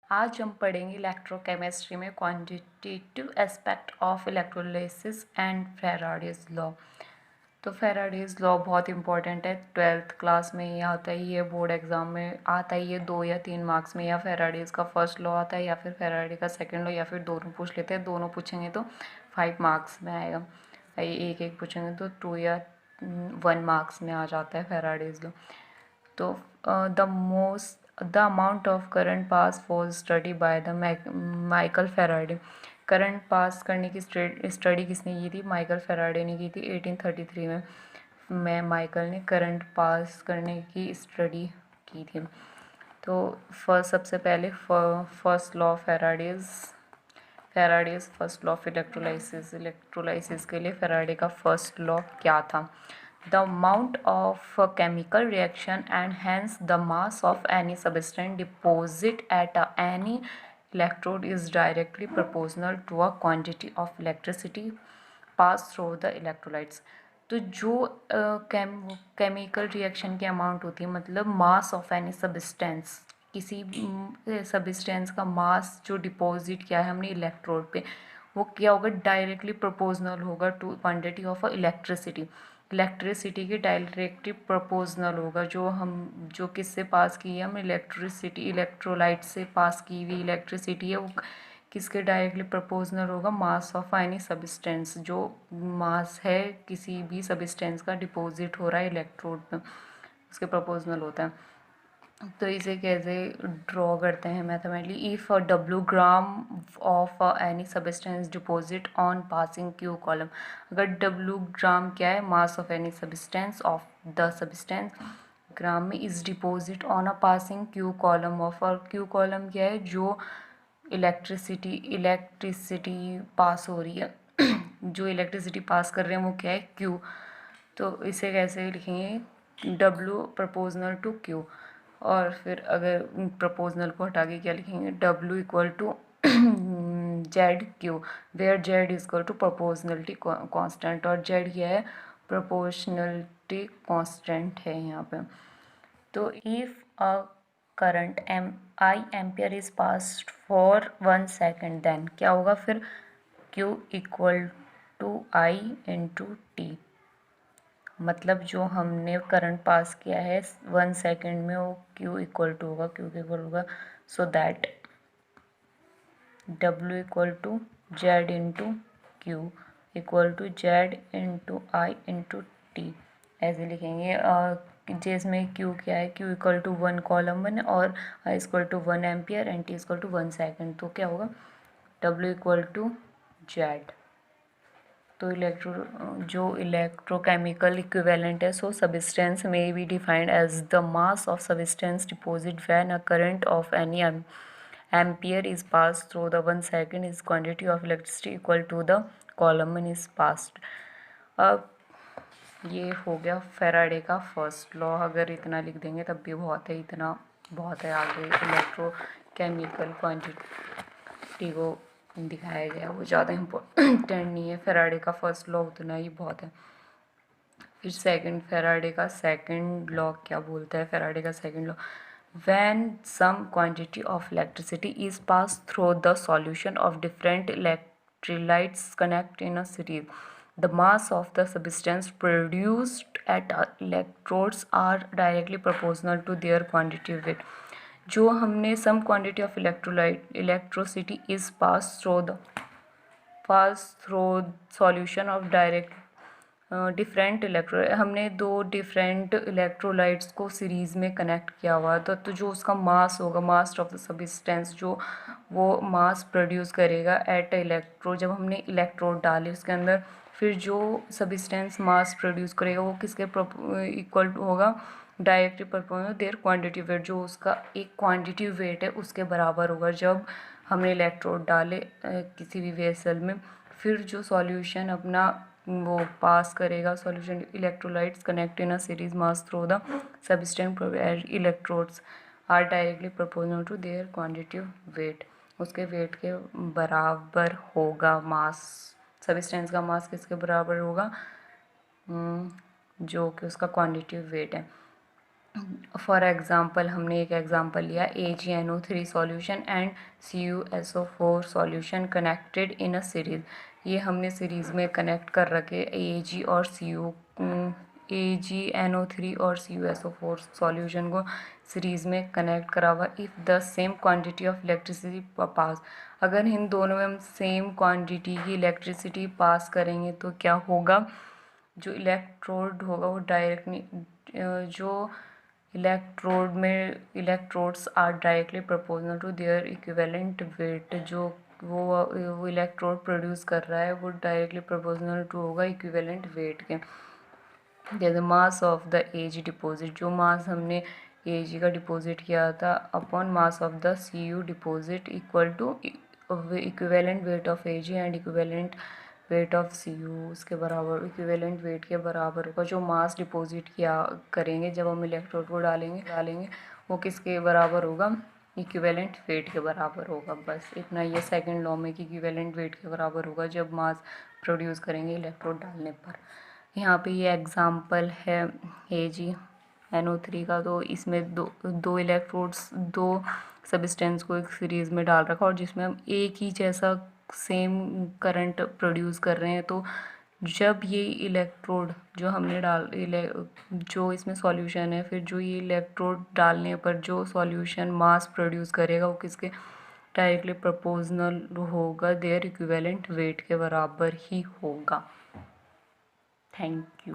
आज हम पढ़ेंगे इलेक्ट्रोकेमिस्ट्री में quantitative aspect of electrolysis and Faraday's law. तो फैराडेज लॉ बहुत इंपॉर्टेंट है, 12th क्लास में ये आता है, ये बोर्ड एग्जाम में आता है, ये 2 या 3 मार्क्स में। या फैराडेज का फर्स्ट लॉ आता है या फिर फैराडे का सेकंड लॉ, या फिर दोनों पूछ लेते हैं। दोनों पूछेंगे तो 5 मार्क्स में आएगा, एक एक पूछेंगे तो 2 या 1 मार्क्स में आ जाता है फैराडेज लॉ। तो the amount of current pass was study by the Michael Faraday. Current pass करने की स्टडी किसने की थी? माइकल फेराडे ने की थी 1833 में माइकल ने करंट पास करने की स्टडी की थी। तो सबसे पहले first law Faraday's first law of electrolysis के लिए फेराडे का फर्स्ट लॉ क्या था? The amount of a chemical reaction and hence the mass of any substance deposit at any electrode is directly proportional to a quantity of electricity passed through the electrolytes. तो जो chemical reaction की amount होती है, मतलब मास of any substance, किसी substance का मास जो deposit किया है हमने इलेक्ट्रोड पे, वो क्या होगा? डायरेक्टली प्रोपोर्शनल होगा टू क्वांटिटी ऑफ इलेक्ट्रिसिटी के डायरेक्टली प्रोपोर्शनल होगा। जो किससे पास की है हम इलेक्ट्रिसिटी, इलेक्ट्रोलाइट से पास की हुई इलेक्ट्रिसिटी है, वो किसके डायरेक्टली प्रोपोर्शनल होगा? मास ऑफ एनी सब्सटेंस। जो मास है किसी भी सब्सटेंस का डिपॉजिट हो रहा है इलेक्ट्रोड में, उसके प्रोपोर्शनल होता है। तो इसे कैसे ड्रॉ करते हैं mathematically? If W gram of any substance deposit on passing Q column. अगर डब्ल्यू ग्राम क्या है? Mass of any substance of the substance gram में is deposit on a passing Q column of, और Q column क्या है? जो electricity pass हो रही है जो इलेक्ट्रिसिटी पास कर रहे हैं वो क्या है? क्यू। तो इसे कैसे लिखेंगे? W proportional to Q. और फिर अगर प्रोपोर्शनल को हटा के क्या लिखेंगे? W equal to Z Q, where Z equal to proportionality constant, और जेड क्या है? प्रोपोर्शनलिटी कांस्टेंट है यहाँ पे। तो if a current I ampere is passed for 1 second, then क्या होगा फिर? Q equal to I into T. मतलब जो हमने करंट पास किया है 1 सेकेंड में, वो Q इक्वल टू होगा, Q इक्वल होगा, so that W equal to Z into Q equal to Z into I into T. ऐसे लिखेंगे। जिसमें Q क्या है? Q इक्वल टू 1 कॉलम 1 और I equal to 1 ampere and T equal to 1 second. तो क्या होगा? W equal to Z. तो जो इलेक्ट्रोकेमिकल इक्विवेलेंट है, so substance may be defined as the mass of substance deposit when a current of any ampere is pass through the 1 second is quantity of electricity equal to the coulomb in is passed. अब ये हो गया Faraday का first law. अगर इतना लिख देंगे तब भी बहुत है, इतना बहुत है। आगे इलेक्ट्रोकेमिकल क्वांटिटी को दिखाया गया, वो ज़्यादा इम्पोर्टेंट नहीं है। फेराडे का फर्स्ट लॉ उतना ही बहुत है। फिर फेराडे का सेकंड लॉ क्या बोलता है? फेराडे का second law, when some quantity of electricity is passed through the solution of different electrolytes connect in a series, the mass of the substance produced at electrodes are directly proportional to their quantity weight. जो हमने some quantity of electricity is passed through solution of different हमने 2 different electrolytes को series में connect किया हुआ, तो जो उसका मास होगा, मास ऑफ द सब्सटेंस, जो वो मास प्रोड्यूस करेगा एट इलेक्ट्रोड, जब हमने इलेक्ट्रोड डाले उसके अंदर, फिर जो सब्सटेंस मास प्रोड्यूस करेगा वो किसके इक्वल होगा? Directly proportional their quantity weight. जो उसका एक क्वांटिटी वेट है उसके बराबर होगा जब हमने इलेक्ट्रोड डाले किसी भी वेसल में। फिर जो सॉल्यूशन अपना वो पास करेगा, solution electrolytes connect in a series mass through the substance electrodes are directly proportional to their quantity weight. उसके वेट के बराबर होगा मास। सब्सटेंस का मास किसके बराबर होगा? जो कि उसका क्वांटिटी वेट है। फॉर एग्ज़ाम्पल हमने एक एग्ज़ाम्पल लिया AgNO3 solution and CuSO4 solution connected in a series. ये हमने सीरीज़ में कनेक्ट कर रखे Ag और AgNO3 और CuSO4 सॉल्यूशन को सीरीज़ में कनेक्ट करा हुआ। If the same quantity of electricity pass, अगर इन दोनों में हम सेम क्वांटिटी की इलेक्ट्रिसिटी पास करेंगे तो क्या होगा, जो इलेक्ट्रोड होगा वो डायरेक्टली जो इलेक्ट्रोड में electrodes are directly proportional to there equivalent weight, जो वो इलेक्ट्रोड प्रोड्यूस कर रहा है वो डायरेक्टली प्रोपोर्शनल टू होगा इक्विवेलेंट वेट के। जैसे mass of the age deposit, जो मास हमने एज का डिपॉजिट किया था upon mass of the CU deposit equal to equivalent weight of as and equivalent weight of CU, उसके बराबर इक्विवेलेंट वेट के बराबर होगा। जो मास डिपॉजिट किया करेंगे जब हम इलेक्ट्रोड को डालेंगे वो किसके बराबर होगा, इक्विवेलेंट वेट के बराबर होगा। बस इतना, ये सेकंड लॉ में कि इक्विवेलेंट वेट के बराबर होगा जब मास प्रोड्यूस करेंगे इलेक्ट्रोड डालने पर। यहाँ पे ये एग्ज़ाम्पल है AgNO3 का, तो इसमें दो इलेक्ट्रोड्स दो सब्सटेंस को एक सीरीज़ में डाल रखा और जिसमें हम एक ही जैसा सेम करंट प्रोड्यूस कर रहे हैं। तो जब ये इलेक्ट्रोड जो हमने जो इसमें सॉल्यूशन है, फिर जो ये इलेक्ट्रोड डालने पर जो सॉल्यूशन मास प्रोड्यूस करेगा वो किसके डायरेक्टली प्रोपोर्शनल होगा, देयर इक्विवेलेंट वेट के बराबर ही होगा। Thank you.